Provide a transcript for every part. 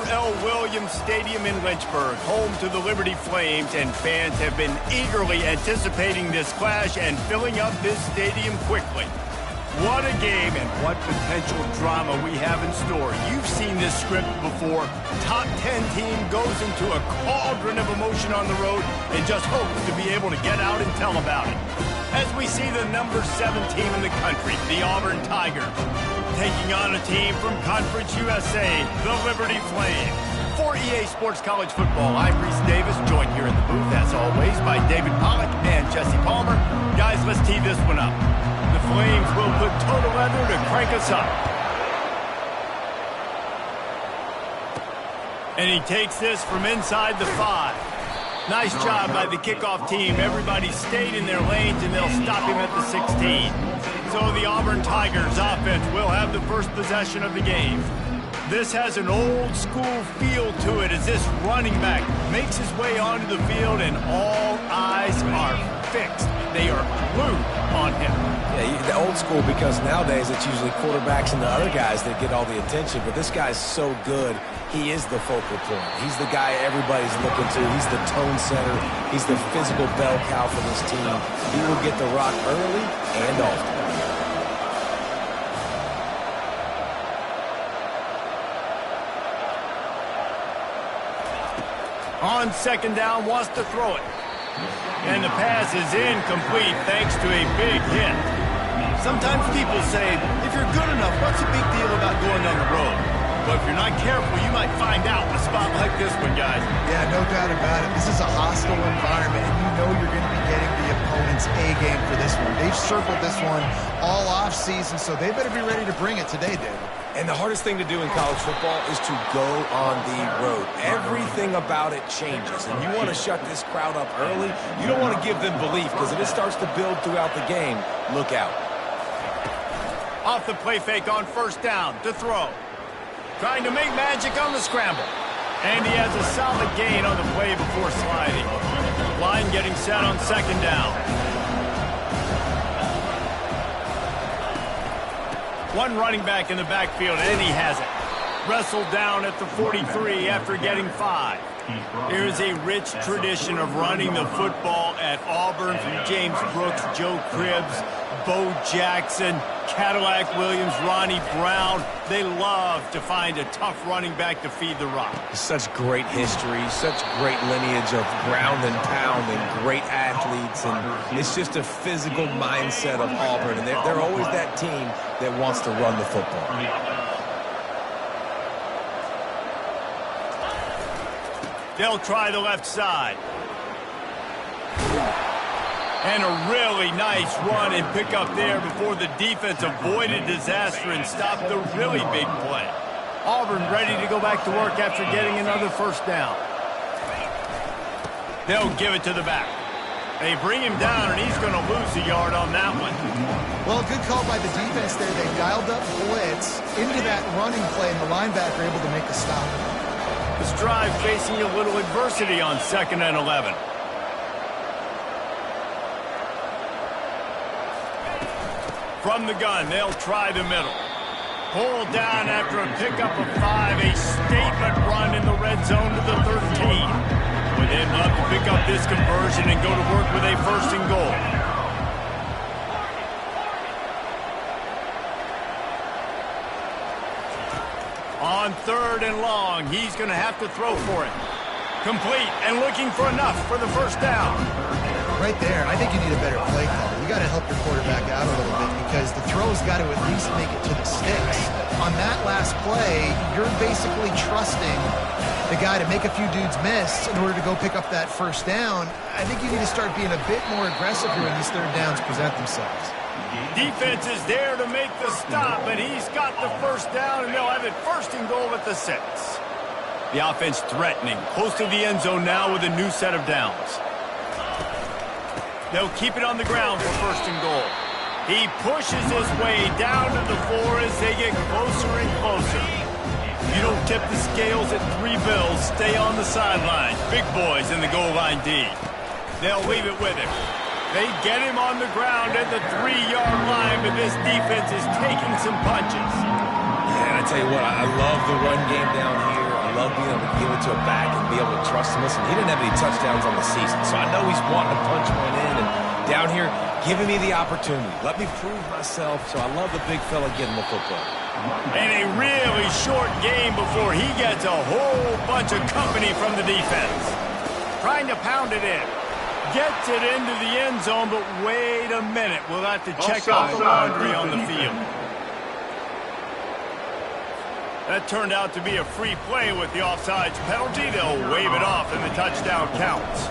R.L. Williams Stadium in Lynchburg, home to the Liberty Flames, and fans have been eagerly anticipating this clash and filling up this stadium quickly. What a game and what potential drama we have in store. You've seen this script before. Top 10 team goes into a cauldron of emotion on the road and just hopes to be able to get out and tell about it. As we see the number 7 team in the country, the Auburn Tigers, taking on a team from Conference USA, the Liberty Flames. For EA Sports College Football, I'm Reese Davis, joined here in the booth, as always, by David Pollack and Jesse Palmer. Guys, let's tee this one up. The Flames will put total leather to crank us up. And he takes this from inside the 5. Nice job by the kickoff team. Everybody stayed in their lanes, and they'll stop him at the 16. So the Auburn Tigers offense will have the first possession of the game. This has an old-school feel to it as this running back makes his way onto the field, and all eyes are fixed. They are glued on him. Yeah, the old school, because nowadays it's usually quarterbacks and the other guys that get all the attention, but this guy's so good. He is the focal point. He's the guy everybody's looking to. He's the tone setter. He's the physical bell cow for this team. He will get the rock early and often. On second down, wants to throw it. And the pass is incomplete thanks to a big hit. Sometimes people say, if you're good enough, what's the big deal about going down the road? But if you're not careful, you might find out in a spot like this one, guys. Yeah, no doubt about it. This is a hostile environment, and you know you're going to be getting the opponent's A-game for this one. They've circled this one all off-season, so they better be ready to bring it today, David. And the hardest thing to do in college football is to go on the road. Everything about it changes, and you want to shut this crowd up early. You don't want to give them belief, because if it starts to build throughout the game, look out. Off the play fake on first down to throw. Trying to make magic on the scramble. And he has a solid gain on the play before sliding. Line getting set on second down. One running back in the backfield, and he has it. Wrestled down at the 43 after getting 5. Here's a rich tradition of running the football at Auburn from James Brooks, Joe Cribbs, Bo Jackson, Cadillac Williams, Ronnie Brown. They love to find a tough running back to feed the rock. Such great history, such great lineage of ground and pound and great athletes. And it's just a physical mindset of Auburn. And they're always that team that wants to run the football. They'll try the left side. And a really nice run and pick up there before the defense avoided disaster and stopped the really big play. Auburn ready to go back to work after getting another first down. They'll give it to the back. They bring him down, and he's going to lose a yard on that one. Well, good call by the defense there. They dialed up blitz into that running play, and the linebacker able to make a stop. This drive facing a little adversity on 2nd and 11. From the gun, they'll try the middle. Pulled down after a pickup of 5, a statement run in the red zone to the 13. Well, they'd love to pick up this conversion and go to work with a 1st and goal. On 3rd and long, he's going to have to throw for it. Complete and looking for enough for the first down. Right there, I think you need a better play call. You got to help your quarterback out a little bit because the throw's got to at least make it to the sticks. On that last play, you're basically trusting the guy to make a few dudes miss in order to go pick up that first down. I think you need to start being a bit more aggressive here when these 3rd downs present themselves. Defense is there to make the stop, but he's got the first down, and they'll have it 1st and goal at the 6. The offense threatening, close to the end zone now with a new set of downs. They'll keep it on the ground for 1st and goal. He pushes his way down to the 4 as they get closer and closer. You don't tip the scales at 3 bills, stay on the sideline. Big boys in the goal line D. They'll leave it with him. They get him on the ground at the 3-yard line, but this defense is taking some punches. Yeah, and I tell you what, I love the run game down here. I love being able to give it to a back and be able to trust him. Listen, he didn't have any touchdowns on the season, so I know he's wanting to punch one in. And down here, giving me the opportunity. Let me prove myself, so I love the big fella getting the football. And a really short game before he gets a whole bunch of company from the defense. Trying to pound it in. Gets it into the end zone, but wait a minute. We'll have to check out the laundry on the field. That turned out to be a free play with the offsides penalty. They'll wave it off and the touchdown counts.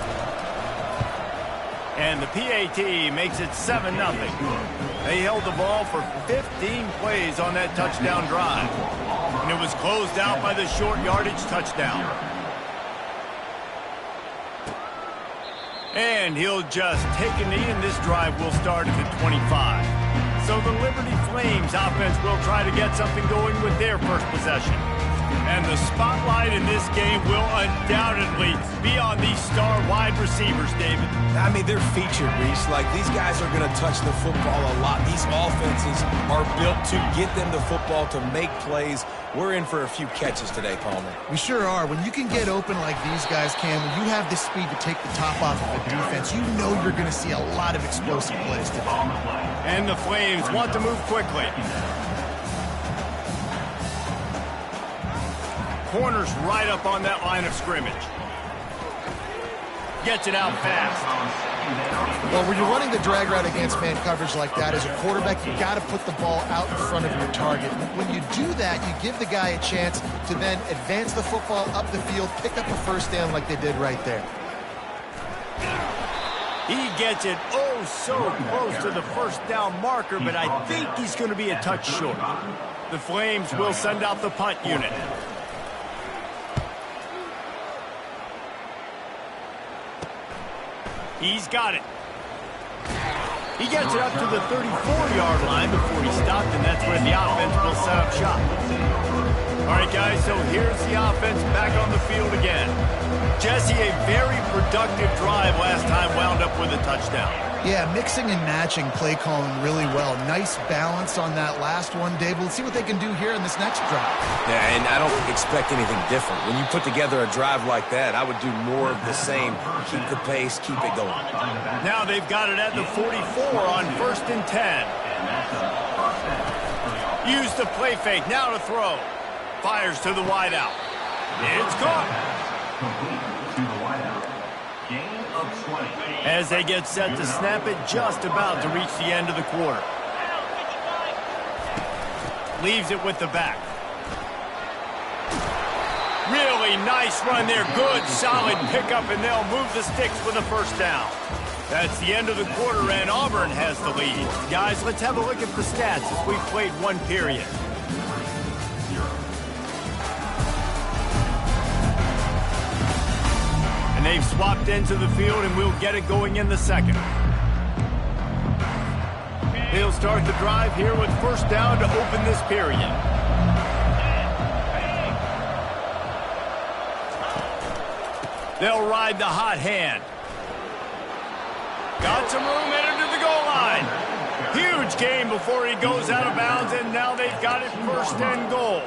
And the PAT makes it 7-0. They held the ball for 15 plays on that touchdown drive. And it was closed out by the short yardage touchdown. And he'll just take a knee, and this drive will start at the 25. So the Liberty Flames offense will try to get something going with their first possession. And the spotlight in this game will undoubtedly be on these star wide receivers, David. I mean, they're featured, Reese. Like, these guys are going to touch the football a lot. These offenses are built to get them the football, to make plays. We're in for a few catches today, Palmer. We sure are. When you can get open like these guys can, when you have the speed to take the top off of a defense, you know you're going to see a lot of explosive plays today. And the Flames want to move quickly. Corner's right up on that line of scrimmage. Gets it out fast. Well, when you're running the drag route against man coverage like that, as a quarterback, you got to put the ball out in front of your target. When you do that, you give the guy a chance to then advance the football up the field, pick up a first down like they did right there. He gets it oh so close to the first down marker, but I think he's going to be a touch short. The Flames will send out the punt unit. He's got it. He gets it up to the 34-yard line before he stopped, and that's when the offense will set up shop. All right, guys, so here's the offense back on the field again. Jesse, a very productive drive last time wound up with a touchdown. Yeah, mixing and matching play calling really well. Nice balance on that last one, Dave. Let's see what they can do here in this next drive. Yeah, and I don't expect anything different. When you put together a drive like that, I would do more of the same. Keep the pace, keep it going. Now they've got it at the 44 on 1st and 10. Use the play fake, now to throw. Fires to the wideout. It's caught. As they get set to snap it, just about to reach the end of the quarter. Leaves it with the back. Really nice run there. Good, solid pickup, and they'll move the sticks with a first down. That's the end of the quarter, and Auburn has the lead. Guys, let's have a look at the stats as we've played one period. And they've swapped into the field, and we'll get it going in the second. They'll start the drive here with first down to open this period. They'll ride the hot hand. Got some room, headed to the goal line. Huge gain before he goes out of bounds, and now they've got it 1st and goal.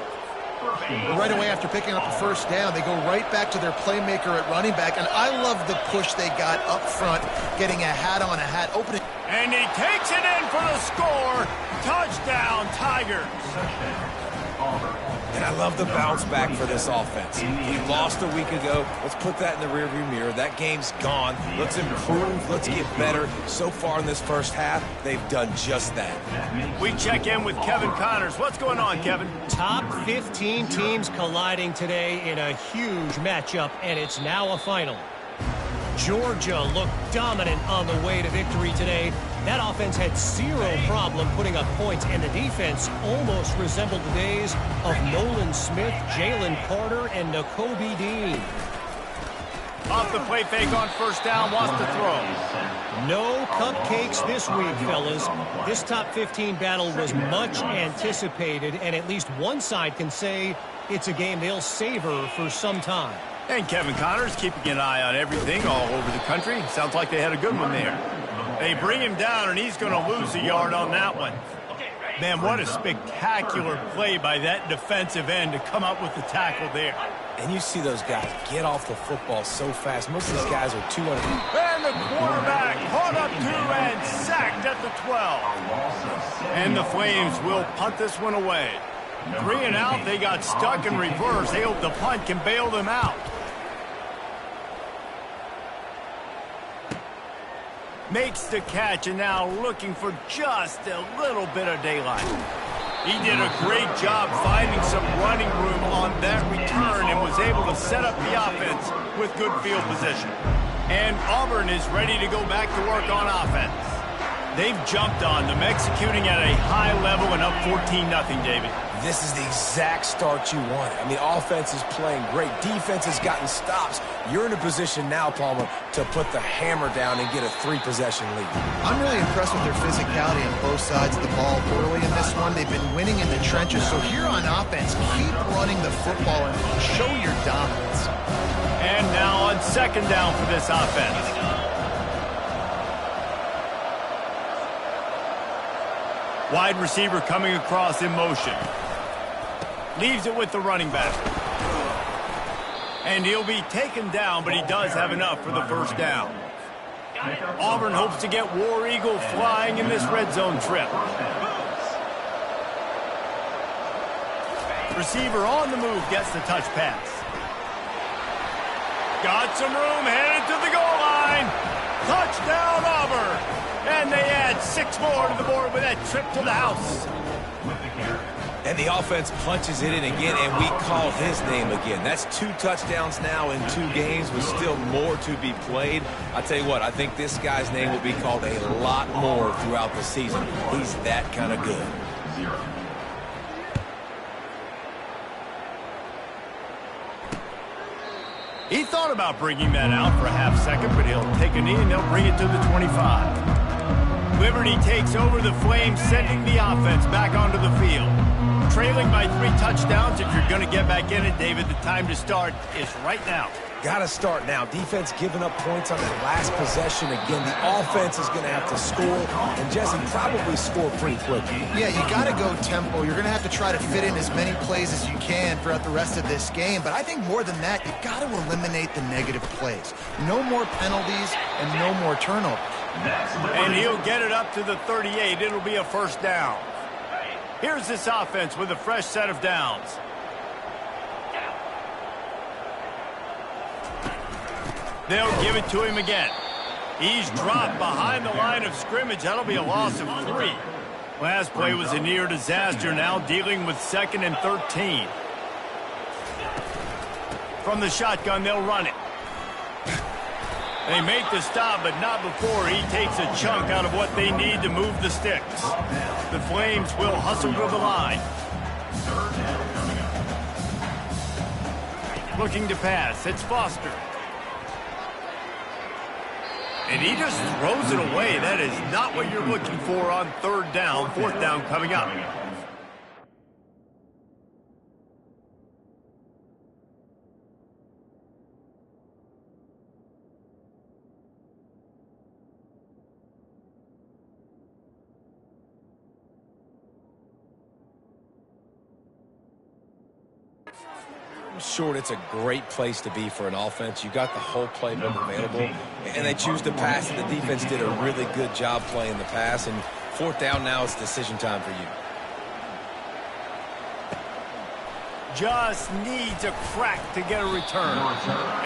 Right away after picking up the first down, they go right back to their playmaker at running back, and I love the push they got up front, getting a hat on a hat, opening. And he takes it in for the score. Touchdown, Tigers. And I love the bounce back for this offense. We lost a week ago. Let's put that in the rearview mirror. That game's gone. Let's improve. Let's get better. So far in this first half, they've done just that. We check in with Kevin Connors. What's going on, Kevin? Top 15 teams colliding today in a huge matchup, and it's now a final. Georgia looked dominant on the way to victory today. That offense had zero problem putting up points, and the defense almost resembled the days of Nolan Smith, Jalen Carter, and Nakobe Dean. Off the play fake on first down, wants to throw. No cupcakes this week, fellas. This top 15 battle was much anticipated, and at least one side can say it's a game they'll savor for some time. And Kevin Connors keeping an eye on everything all over the country. Sounds like they had a good one there. They bring him down, and he's going to lose a yard on that one. Man, what a spectacular play by that defensive end to come up with the tackle there. And you see those guys get off the football so fast. Most of these guys are 200. And the quarterback caught up to and sacked at the 12. And the Flames will punt this one away. 3 and out, they got stuck in reverse. They hope the punt can bail them out. Makes the catch and now looking for just a little bit of daylight. He did a great job finding some running room on that return and was able to set up the offense with good field position. And Auburn is ready to go back to work on offense. They've jumped on them, executing at a high level and up 14-0, David. This is the exact start you want. I mean, offense is playing great. Defense has gotten stops. You're in a position now, Palmer, to put the hammer down and get a 3-possession lead. I'm really impressed with their physicality on both sides of the ball early in this one. They've been winning in the trenches. So here on offense, keep running the football and show your dominance. And now on second down for this offense. Wide receiver coming across in motion. Leaves it with the running back. And he'll be taken down, but he does have enough for the first down. Auburn hopes to get War Eagle flying in this red zone trip. Receiver on the move gets the touch pass. Got some room, headed to the goal line. Touchdown, Auburn. And they add 6 more to the board with that trip to the house. And the offense punches it in again, and we call his name again. That's 2 touchdowns now in 2 games with still more to be played. I tell you what, I think this guy's name will be called a lot more throughout the season. He's that kind of good. He thought about bringing that out for a half second, but he'll take a knee and they'll bring it to the 25. Liberty takes over the Flames, sending the offense back onto the field. Trailing by 3 touchdowns. If you're going to get back in it, David, the time to start is right now. Got to start now. Defense giving up points on that last possession. Again, the offense is going to have to score, and Jesse probably score pretty quickly. Yeah, you got to go tempo. You're going to have to try to fit in as many plays as you can throughout the rest of this game. But I think more than that, you've got to eliminate the negative plays. No more penalties and no more turnovers. And he'll get it up to the 38. It'll be a first down. Here's this offense with a fresh set of downs. They'll give it to him again. He's dropped behind the line of scrimmage. That'll be a loss of 3. Last play was a near disaster, now dealing with 2nd and 13. From the shotgun, they'll run it. They make the stop, but not before he takes a chunk out of what they need to move the sticks. The Flames will hustle to the line. Looking to pass. It's Foster. And he just throws it away. That is not what you're looking for on 3rd down. 4th down coming up. Short, it's a great place to be for an offense. You got the whole playbook available, and they choose to pass. The defense did a really good job playing the pass, and 4th down now, it's decision time for you. Just needs a crack to get a return.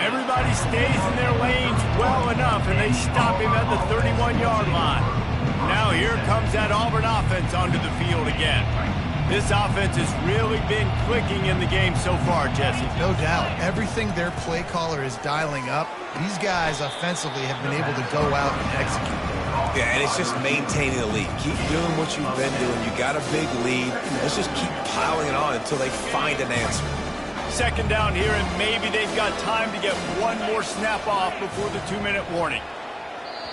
Everybody stays in their lanes well enough, and they stop him at the 31-yard line. Now here comes that Auburn offense onto the field again. This offense has really been clicking in the game so far, Jesse. No doubt. Everything their play caller is dialing up, these guys offensively have been able to go out and execute. Yeah, and it's just maintaining the lead. Keep doing what you've been doing. You got a big lead. Let's just keep piling it on until they find an answer. 2nd down here, and maybe they've got time to get one more snap off before the 2-minute warning.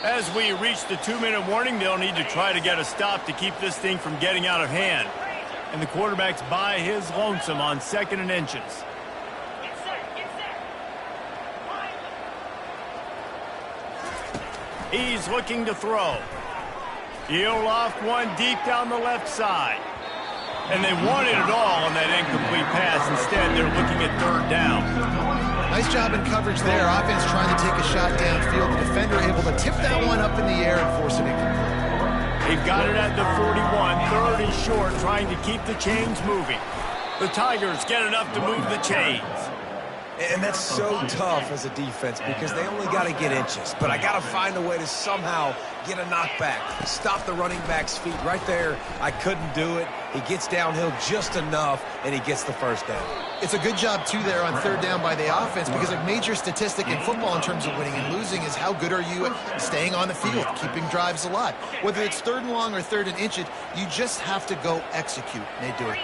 As we reach the 2-minute warning, they'll need to try to get a stop to keep this thing from getting out of hand. And the quarterback's by his lonesome on 2nd and inches. He's looking to throw. He'll loft one deep down the left side. And they wanted it all on that incomplete pass. Instead, they're looking at third down. Nice job in coverage there. Offense trying to take a shot downfield. The defender able to tip that one up in the air and force it incomplete. They've got it at the 41. Third and short, trying to keep the chains moving. The Tigers get enough to move the chains. And that's so tough as a defense because they only got to get inches. But I got to find a way to somehow get a knockback, stop the running back's feet. Right there, I couldn't do it. He gets downhill just enough, and he gets the first down. It's a good job, too, there on third down by the offense because a major statistic in football in terms of winning and losing is how good are you at staying on the field, keeping drives alive. Whether it's third and long or third and inches, you just have to go execute. And they do it.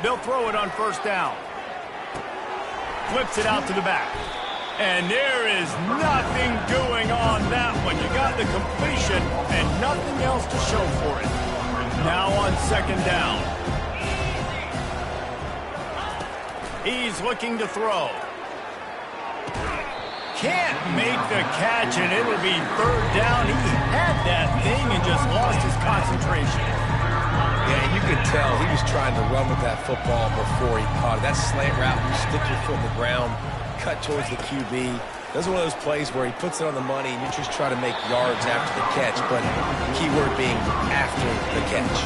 They'll throw it on first down. Flips it out to the back. And there is nothing doing on that one. You got the completion and nothing else to show for it. Now on second down. He's looking to throw. Can't make the catch, and it'll be third down. He had that thing and just lost his concentration. Yeah, and you could tell he was trying to run with that football before he caught it. That slant route, you stick your foot in the ground, cut towards the QB. That's one of those plays where he puts it on the money and you just try to make yards after the catch, but the key word being after the catch.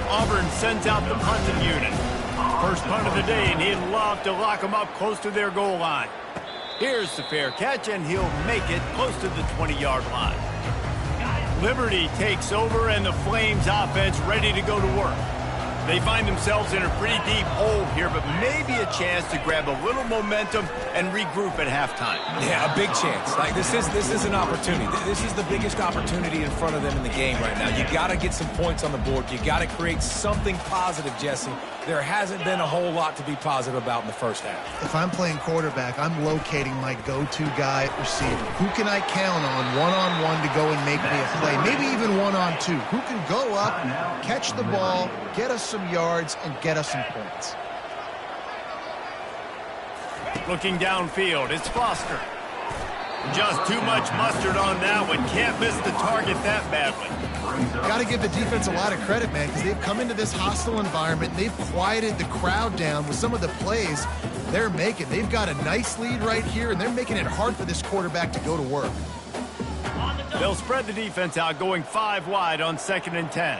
Auburn sends out the punting unit. First punt of the day, and he'd love to lock them up close to their goal line. Here's the fair catch, and he'll make it close to the 20-yard line. Liberty takes over, and the Flames offense ready to go to work. They find themselves in a pretty deep hole here, but maybe a chance to grab a little momentum and regroup at halftime. Yeah, a big chance. Like this is an opportunity. This is the biggest opportunity in front of them in the game right now. You got to get some points on the board. You got to create something positive, Jesse. There hasn't been a whole lot to be positive about in the first half. If I'm playing quarterback, I'm locating my go-to guy at receiver. Who can I count on one-on-one to go and make me a play? Maybe even one-on-two. Who can go up, catch the ball, get us some yards, and get us some points? Looking downfield, it's Foster. Just too much mustard on that one. Can't miss the target that badly. Got to give the defense a lot of credit, man, because they've come into this hostile environment. They've quieted the crowd down with some of the plays they're making. They've got a nice lead right here, and they're making it hard for this quarterback to go to work. They'll spread the defense out, going 5 wide on 2nd and 10.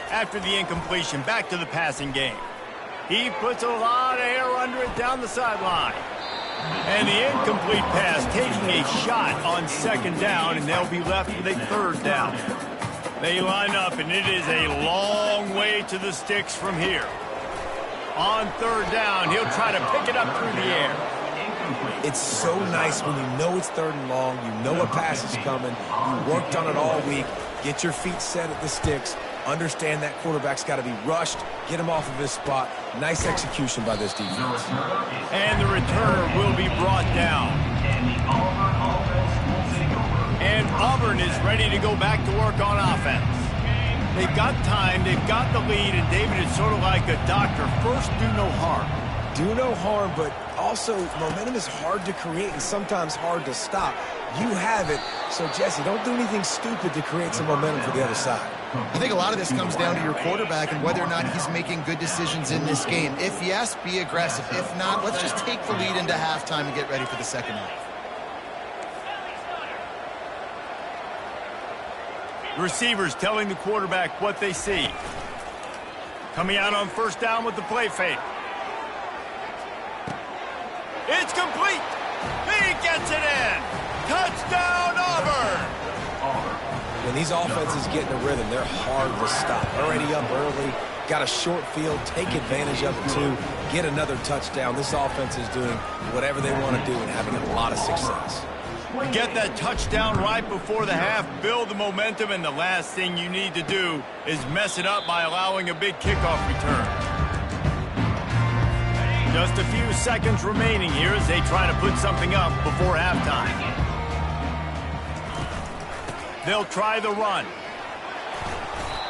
After the incompletion, back to the passing game. He puts a lot of air under it down the sideline. And the incomplete pass taking a shot on 2nd down, and they'll be left with a 3rd down. They line up, and it is a long way to the sticks from here. On 3rd down, he'll try to pick it up through the air. It's so nice when you know it's 3rd and long, you know a pass is coming, you worked on it all week, get your feet set at the sticks, understand that quarterback's got to be rushed, get him off of his spot. Nice execution by this defense. And the returner will be brought down. And Auburn is ready to go back to work on offense. They've got time, they've got the lead, and David is sort of like a doctor. First, do no harm. Do no harm, but also momentum is hard to create and sometimes hard to stop. You have it, so Jesse, don't do anything stupid to create some momentum for the other side. I think a lot of this comes down to your quarterback and whether or not he's making good decisions in this game. If yes, be aggressive. If not, let's just take the lead into halftime and get ready for the second half. Receivers telling the quarterback what they see. Coming out on 1st down with the play fake. It's complete. He gets it in. Touchdown, Auburn. When these offenses get in a rhythm, they're hard to stop. Already up early, got a short field, take advantage of it too, get another touchdown. This offense is doing whatever they want to do and having a lot of success. Get that touchdown right before the half, build the momentum, and the last thing you need to do is mess it up by allowing a big kickoff return. Just a few seconds remaining here as they try to put something up before halftime. They'll try the run.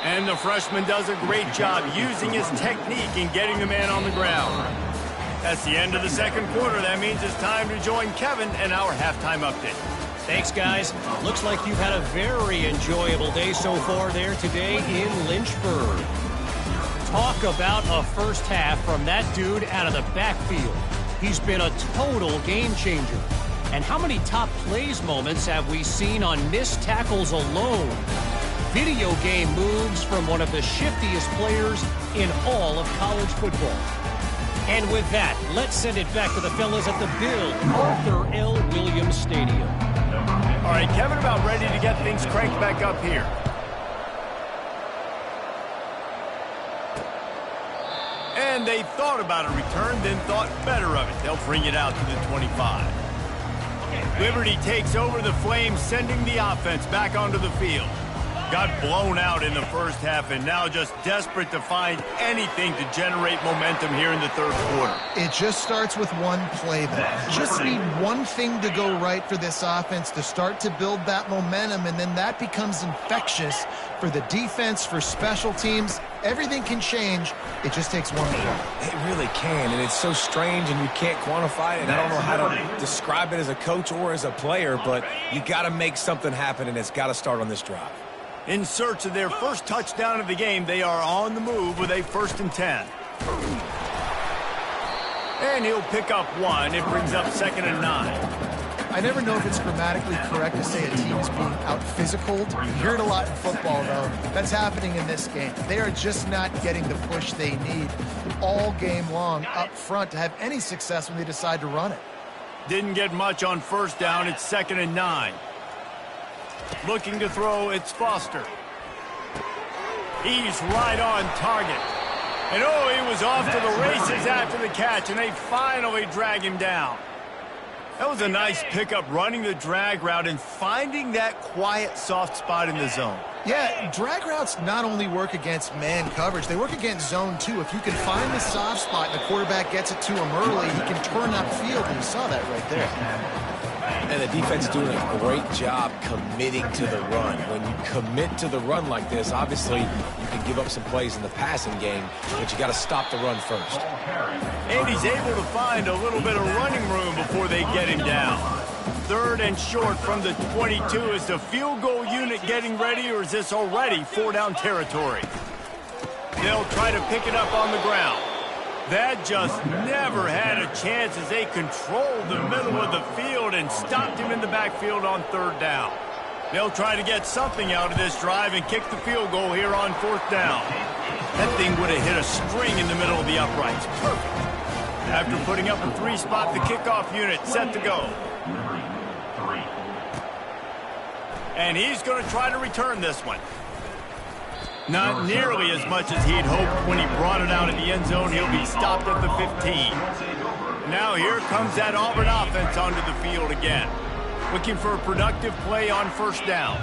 And the freshman does a great job using his technique in getting the man on the ground. That's the end of the 2nd quarter. That means it's time to join Kevin and our halftime update. Thanks, guys. Looks like you've had a very enjoyable day so far there today in Lynchburg. Talk about a first half from that dude out of the backfield. He's been a total game changer. And how many top plays moments have we seen on missed tackles alone? Video game moves from one of the shiftiest players in all of college football. And with that, let's send it back to the fellas at the Bill Arthur L. Williams Stadium. All right, Kevin, about ready to get things cranked back up here. And they thought about a return, then thought better of it. They'll bring it out to the 25. Liberty takes over the Flames, sending the offense back onto the field. Got blown out in the first half and now just desperate to find anything to generate momentum here in the third quarter. It just starts with one play, though. Just need one thing to go right for this offense to start to build that momentum, and then that becomes infectious for the defense, for special teams. Everything can change. It just takes one play. It really can, and it's so strange, and you can't quantify it, and I don't know how to describe it as a coach or as a player, but you got to make something happen, and it's got to start on this drive. In search of their first touchdown of the game, they are on the move with a 1st and 10. And he'll pick up one. It brings up 2nd and 9. I never know if it's grammatically correct to say a team is being out-physicaled. You hear it a lot in football, though. That's happening in this game. They are just not getting the push they need all game long up front to have any success when they decide to run it. Didn't get much on 1st down. It's 2nd and 9. Looking to throw, it's Foster. He's right on target. And oh, he was off to the races after the catch, and they finally drag him down. That was a nice pickup, running the drag route and finding that quiet, soft spot in the zone. Yeah, drag routes not only work against man coverage, they work against zone too. If you can find the soft spot and the quarterback gets it to him early, he can turn upfield, and you saw that right there. And the defense is doing a great job committing to the run. When you commit to the run like this, obviously you can give up some plays in the passing game, but you got to stop the run first. And he's able to find a little bit of running room before they get him down. 3rd and short from the 22. Is the field goal unit getting ready, or is this already 4-down territory? They'll try to pick it up on the ground. That just never had a chance as they controlled the middle of the field and stopped him in the backfield on 3rd down. They'll try to get something out of this drive and kick the field goal here on 4th down. That thing would have hit a string in the middle of the uprights. Perfect. After putting up a 3-spot, the kickoff unit set to go. And he's going to try to return this one. Not nearly as much as he'd hoped when he brought it out in the end zone. He'll be stopped at the 15. Now here comes that Auburn offense onto the field again. Looking for a productive play on 1st down.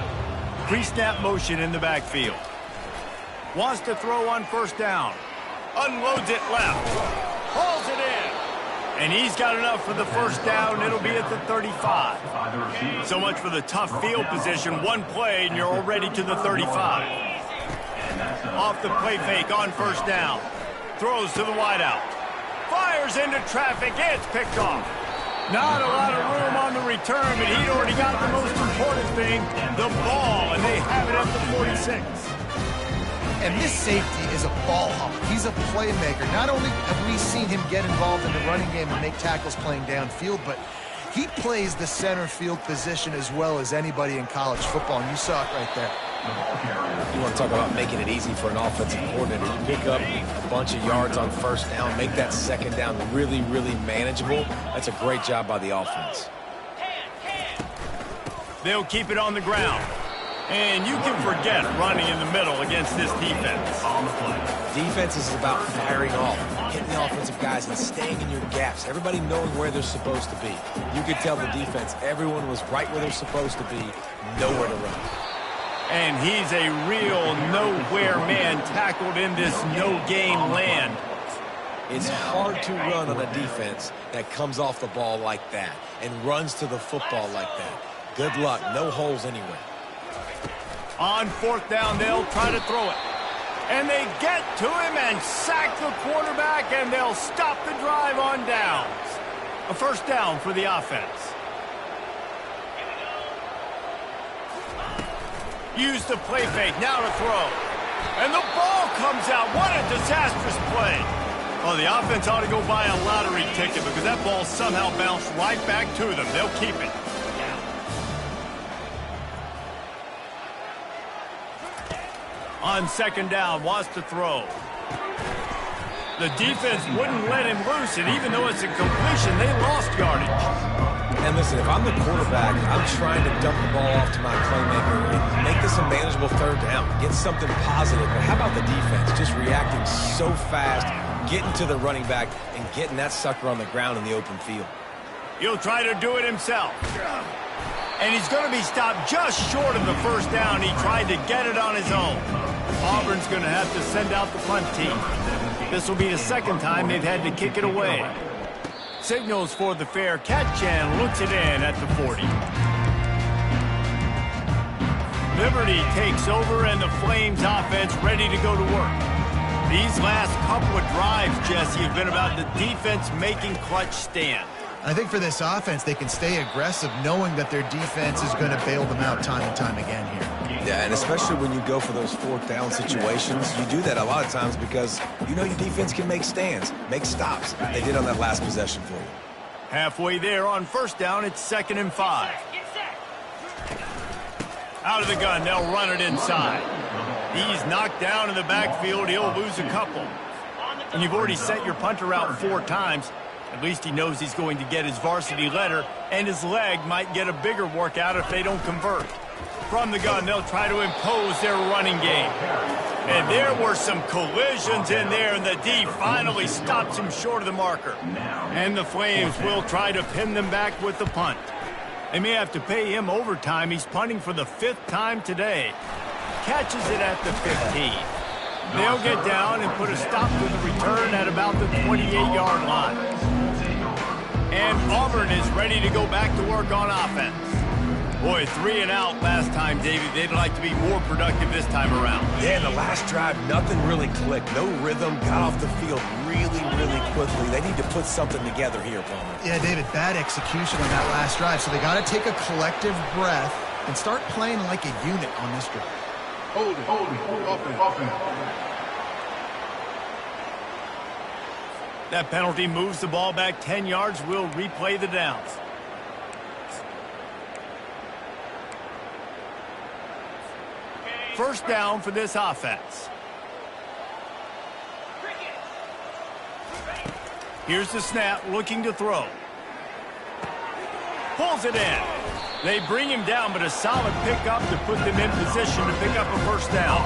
Pre-snap motion in the backfield. Wants to throw on 1st down. Unloads it left. Hauls it in. And he's got enough for the 1st down. It'll be at the 35. So much for the tough field position. One play and you're already to the 35. Off the play fake on 1st down. Throws to the wideout. Fires into traffic. It's picked off. Not a lot of room on the return, but he'd already got the most important thing, the ball, and they have it at the 46. And this safety is a ball hawk. He's a playmaker. Not only have we seen him get involved in the running game and make tackles playing downfield, but he plays the center field position as well as anybody in college football, and you saw it right there. You want to talk about making it easy for an offensive coordinator. You pick up a bunch of yards on 1st down, make that 2nd down really, really manageable. That's a great job by the offense. They'll keep it on the ground. And you can forget running in the middle against this defense. Defense is about firing off, hitting the offensive guys and staying in your gaps. Everybody knowing where they're supposed to be. You could tell the defense, everyone was right where they're supposed to be, nowhere to run. And he's a real nowhere man tackled in this no-game land. It's hard to run on a defense that comes off the ball like that and runs to the football like that. Good luck. No holes anywhere. On 4th down, they'll try to throw it. And they get to him and sack the quarterback, and they'll stop the drive on downs. A 1st down for the offense. Use the play fake, now to throw. And the ball comes out. What a disastrous play. Well, the offense ought to go buy a lottery ticket because that ball somehow bounced right back to them. They'll keep it. On second down, wants to throw. The defense wouldn't let him loose, and even though it's a completion, they lost yardage. And listen, if I'm the quarterback, I'm trying to dump the ball off to my playmaker and make this a manageable third down, get something positive. But how about the defense just reacting so fast, getting to the running back, and getting that sucker on the ground in the open field? He'll try to do it himself. And he's going to be stopped just short of the first down. He tried to get it on his own. Auburn's going to have to send out the punt team. This will be the second time they've had to kick it away. Signals for the fair catch and looks it in at the 40. Liberty takes over and the Flames offense ready to go to work. These last couple of drives, Jesse, have been about the defense making clutch stand. I think for this offense, they can stay aggressive knowing that their defense is going to bail them out time and time again here. Yeah, and especially when you go for those fourth down situations, you do that a lot of times because you know your defense can make stands, make stops. They did on that last possession for you. Halfway there on first down, it's 2nd and 5. Out of the gun, they'll run it inside. He's knocked down in the backfield. He'll lose a couple. And you've already sent your punter out 4 times. At least he knows he's going to get his varsity letter, and his leg might get a bigger workout if they don't convert. From the gun, they'll try to impose their running game. And there were some collisions in there, and the D finally stops him short of the marker. And the Flames will try to pin them back with the punt. They may have to pay him overtime. He's punting for the 5th time today. Catches it at the 15. They'll get down and put a stop to the return at about the 28-yard line. And Auburn is ready to go back to work on offense. Boy, 3 and out last time, Davey. They'd like to be more productive this time around. Yeah, in the last drive, nothing really clicked. No rhythm, got off the field really quickly. They need to put something together here, Palmer. Yeah, David, bad execution on that last drive. So they got to take a collective breath and start playing like a unit on this drive. Hold it, offense. That penalty moves the ball back 10 yards. We'll replay the downs. First down for this offense. Here's the snap, looking to throw. Pulls it in. They bring him down, but a solid pickup to put them in position to pick up a first down.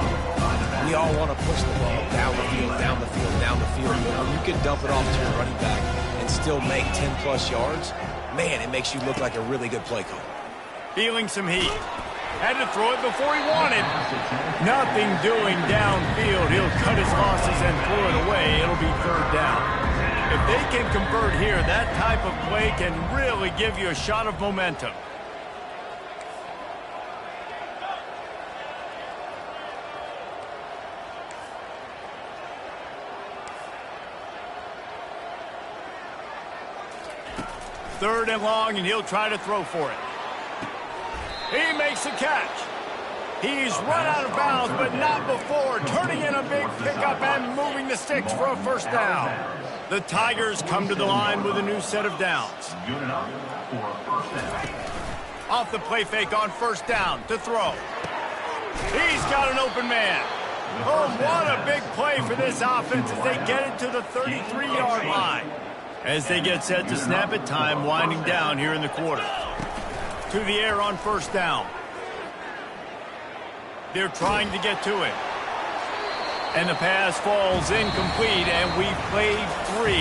We all want to push the ball down the field. But when you can dump it off to your running back and still make 10-plus yards, man, it makes you look like a really good play call. Feeling some heat. Had to throw it before he wanted. Nothing doing downfield. He'll cut his losses and throw it away. It'll be 3rd down. If they can convert here, that type of play can really give you a shot of momentum. Third and long, and he'll try to throw for it. He makes a catch. He's run out of bounds, but not before. Turning in a big pickup and moving the sticks for a first down. The Tigers come to the line with a new set of downs. Off the play fake on first down to throw. He's got an open man. Oh, what a big play for this offense as they get it to the 33-yard line. As they get set to snap it, time winding down here in the quarter. To the air on first down. They're trying to get to it. And the pass falls incomplete, and we played 3.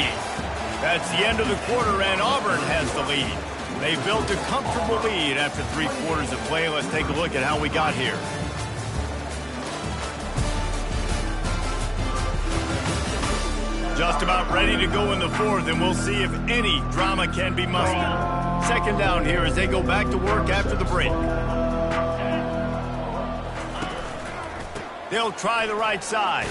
That's the end of the quarter, and Auburn has the lead. They built a comfortable lead after 3 quarters of play. Let's take a look at how we got here. Just about ready to go in the 4th, and we'll see if any drama can be mustered. Second down here as they go back to work after the break. They'll try the right side.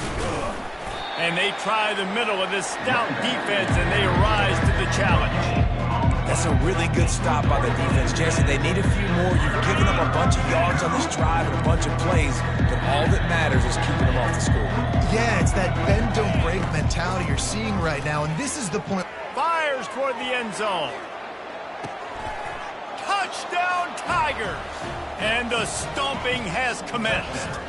And they try the middle of this stout defense, and they rise to the challenge. That's a really good stop by the defense, Jesse. They need a few more. You've given up a bunch of yards on this drive and a bunch of plays, but all that matters is keeping them off the score. Yeah, it's that bend, don't break mentality you're seeing right now, and this is the point. Fires toward the end zone. Touchdown, Tigers! And the stomping has commenced.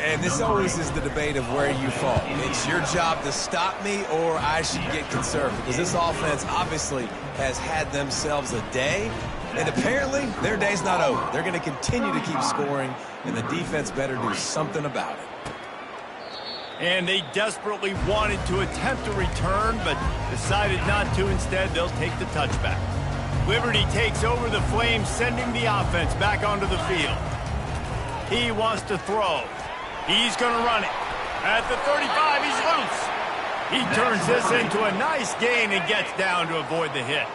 And this always is the debate of where you fall. It's your job to stop me or I should get conservative, because this offense obviously has had themselves a day, and apparently their day's not over. They're going to continue to keep scoring, and the defense better do something about it. And they desperately wanted to attempt a return, but decided not to. Instead, they'll take the touchback. Liberty takes over the Flames, sending the offense back onto the field. He wants to throw. He's going to run it. At the 35, he's loose. He turns this into a nice gain and gets down to avoid the hit.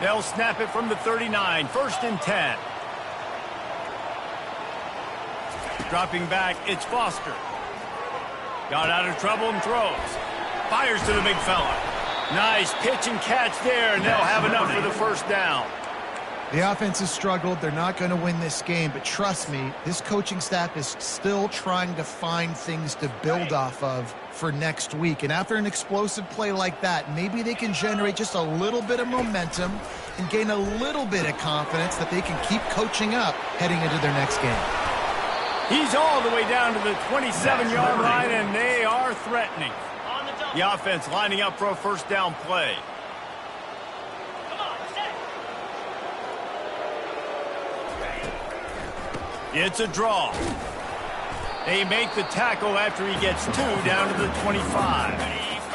They'll snap it from the 39, 1st and 10. Dropping back, it's Foster. Got out of trouble and throws. Fires to the big fella. Nice pitch and catch there, and they'll have enough for the first down. The offense has struggled. They're not going to win this game, but trust me, this coaching staff is still trying to find things to build off of for next week. And after an explosive play like that, maybe they can generate just a little bit of momentum and gain a little bit of confidence that they can keep coaching up heading into their next game. He's all the way down to the 27-yard line, and they are threatening. The offense lining up for a first down play. It's a draw. They make the tackle after he gets 2 down to the 25.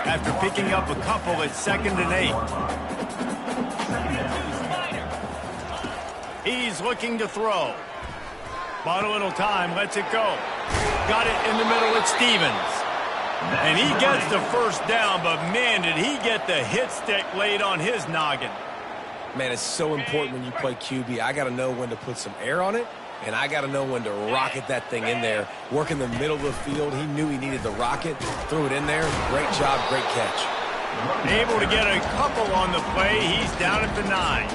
After picking up a couple at 2nd and 8. He's looking to throw. Bought a little time, lets it go. Got it in the middle with Stevens. And he gets the first down, but man, did he get the hit stick laid on his noggin. Man, it's so important when you play QB. I got to know when to put some air on it, and I got to know when to rocket that thing in there. Work in the middle of the field. He knew he needed the rocket, threw it in there. Great job, great catch. Able to get a couple on the play. He's down at the 9.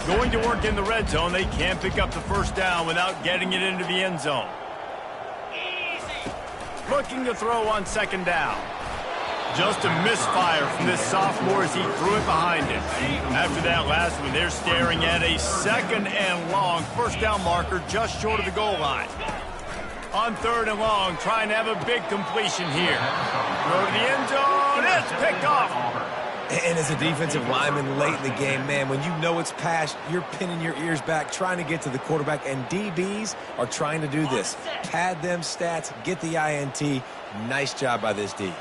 Going to work in the red zone. They can't pick up the first down without getting it into the end zone. Looking to throw on 2nd down. Just a misfire from this sophomore as he threw it behind him. After that last one, they're staring at a 2nd and long first down marker just short of the goal line. On 3rd and long, trying to have a big completion here. Throw to the end zone. It's picked off. And as a defensive lineman late in the game, man, when you know it's past, you're pinning your ears back, trying to get to the quarterback, and DBs are trying to do this. Pad them stats, get the INT. Nice job by this D.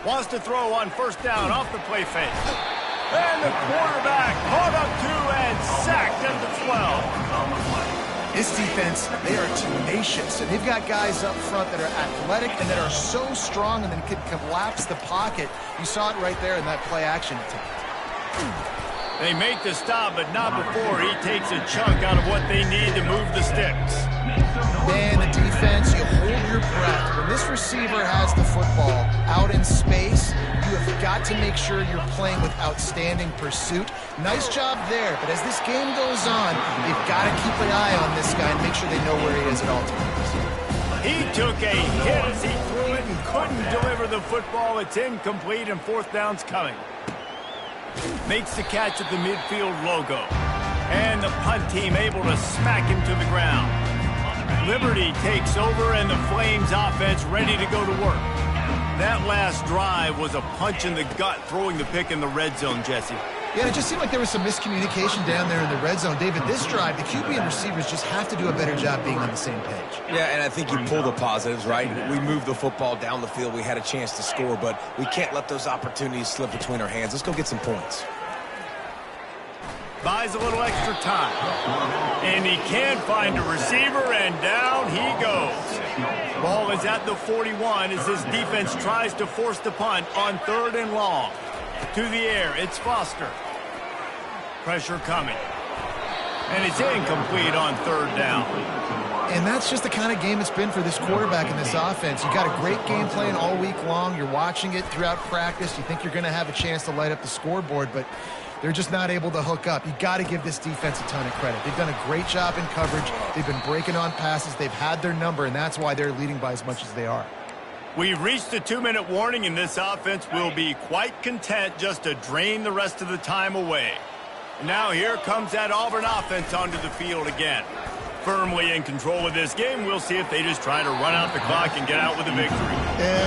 Wants to throw on 1st down off the play fake. And the quarterback caught up 2 and sacked at the 12. This defense, they are tenacious, and they've got guys up front that are athletic and that are so strong and then can collapse the pocket. You saw it right there in that play action attempt. They make the stop, but not before he takes a chunk out of what they need to move the sticks. Man, the defense, you hold your breath. When this receiver has the football out in space, you have got to make sure you're playing with outstanding pursuit. Nice job there, but as this game goes on, they've got to keep an eye on this guy and make sure they know where he is at all times. He took a hit as he threw it and couldn't deliver the football. It's incomplete, and 4th down's coming. Makes the catch at the midfield logo. And the punt team able to smack him to the ground. Liberty takes over, and the Flames offense ready to go to work. That last drive was a punch in the gut, throwing the pick in the red zone, Jesse. Yeah, it just seemed like there was some miscommunication down there in the red zone. David, this drive, the QB and receivers just have to do a better job being on the same page. Yeah, and I think you pull the positives, right? We moved the football down the field. We had a chance to score, but we can't let those opportunities slip between our hands. Let's go get some points. Buys a little extra time. And he can't find a receiver, and down he goes. Ball is at the 41 as this defense tries to force the punt on 3rd and long. To the air, it's Foster. Pressure coming. And it's incomplete on 3rd down. And that's just the kind of game it's been for this quarterback in this offense. You got a great game plan all week long. You're watching it throughout practice. You think you're going to have a chance to light up the scoreboard, but they're just not able to hook up. You got to give this defense a ton of credit. They've done a great job in coverage. They've been breaking on passes. They've had their number, and that's why they're leading by as much as they are. We've reached the 2-minute warning, and this offense will be quite content just to drain the rest of the time away. Now here comes that Auburn offense onto the field again. Firmly in control of this game, we'll see if they just try to run out the clock and get out with a victory.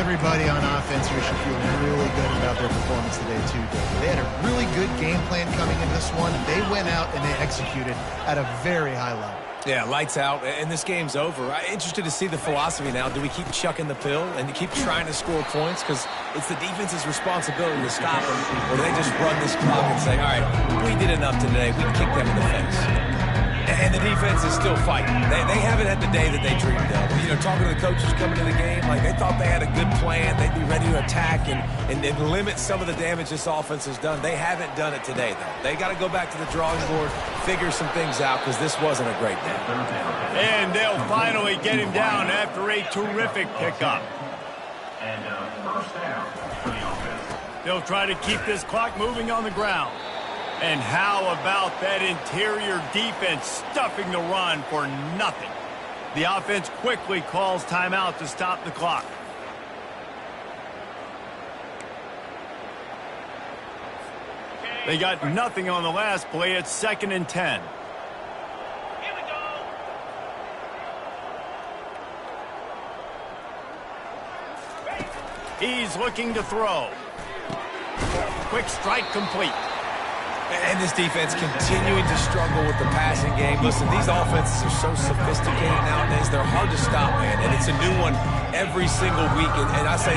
Everybody on offense here should feel really good about their performance today, too, Dave. They had a really good game plan coming in this one. They went out and they executed at a very high level. Yeah, lights out, and this game's over. I'm interested to see the philosophy now. Do we keep chucking the pill and keep trying to score points? Because it's the defense's responsibility to stop them. Or do they just run this clock and say, all right, we did enough today. We can kick them in the face. And the defense is still fighting. They haven't had the day that they dreamed of. You know, talking to the coaches coming to the game, like they thought they had a good plan. They'd be ready to attack and limit some of the damage this offense has done. They haven't done it today, though. They got to go back to the drawing board, figure some things out, because this wasn't a great day. And they'll finally get him down after a terrific pickup. And first down for the offense. They'll try to keep this clock moving on the ground. And how about that interior defense stuffing the run for nothing? The offense quickly calls timeout to stop the clock. They got nothing on the last play. It's 2nd and 10. He's looking to throw. Quick strike complete. And this defense continuing to struggle with the passing game. Listen, these offenses are so sophisticated nowadays. They're hard to stop, man. And it's a new one every single week. And I say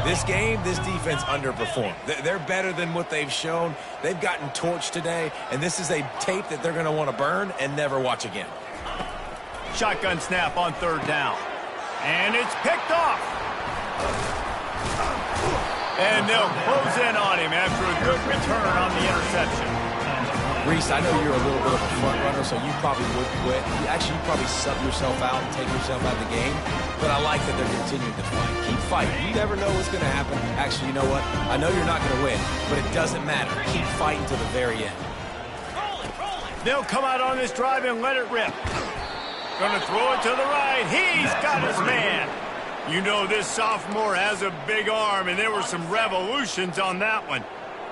this game, this defense underperformed. They're better than what they've shown. They've gotten torched today. And this is a tape that they're going to want to burn and never watch again. Shotgun snap on 3rd down. And it's picked off. And they'll close in on him after a good return on the interception. Reese, I know you're a little bit of a front runner, so you probably would quit. Actually, you probably sub yourself out and take yourself out of the game. But I like that they're continuing to fight. Keep fighting. You never know what's going to happen. Actually, you know what? I know you're not going to win, but it doesn't matter. Keep fighting to the very end. They'll come out on this drive and let it rip. Going to throw it to the right. He's got his man. You know this sophomore has a big arm, and there were some revolutions on that one.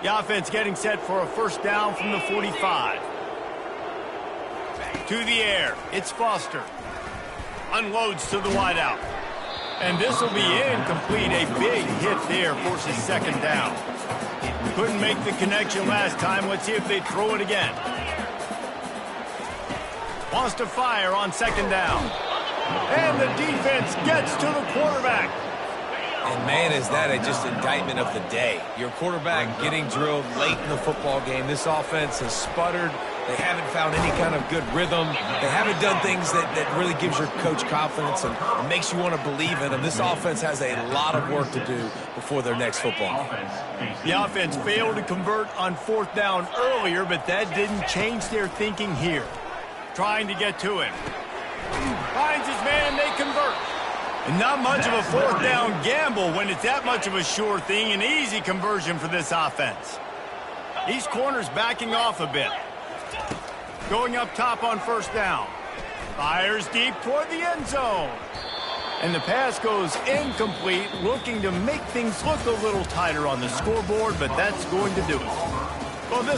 The offense getting set for a 1st down from the 45. To the air. It's Foster. Unloads to the wideout. And this will be incomplete. A big hit there forces 2nd down. Couldn't make the connection last time. Let's see if they throw it again. Wants to fire on 2nd down. And the defense gets to the quarterback. And, man, is that just indictment of the day. Your quarterback getting drilled late in the football game. This offense has sputtered. They haven't found any kind of good rhythm. They haven't done things that really gives your coach confidence and makes you want to believe in them. This offense has a lot of work to do before their next football game. The offense failed to convert on 4th down earlier, but that didn't change their thinking here. Trying to get to him. Finds his man, they convert. And not much of a 4th down gamble when it's that much of a sure thing. An easy conversion for this offense. These corners backing off a bit. Going up top on 1st down. Fires deep toward the end zone. And the pass goes incomplete, looking to make things look a little tighter on the scoreboard, but that's going to do it. Well, this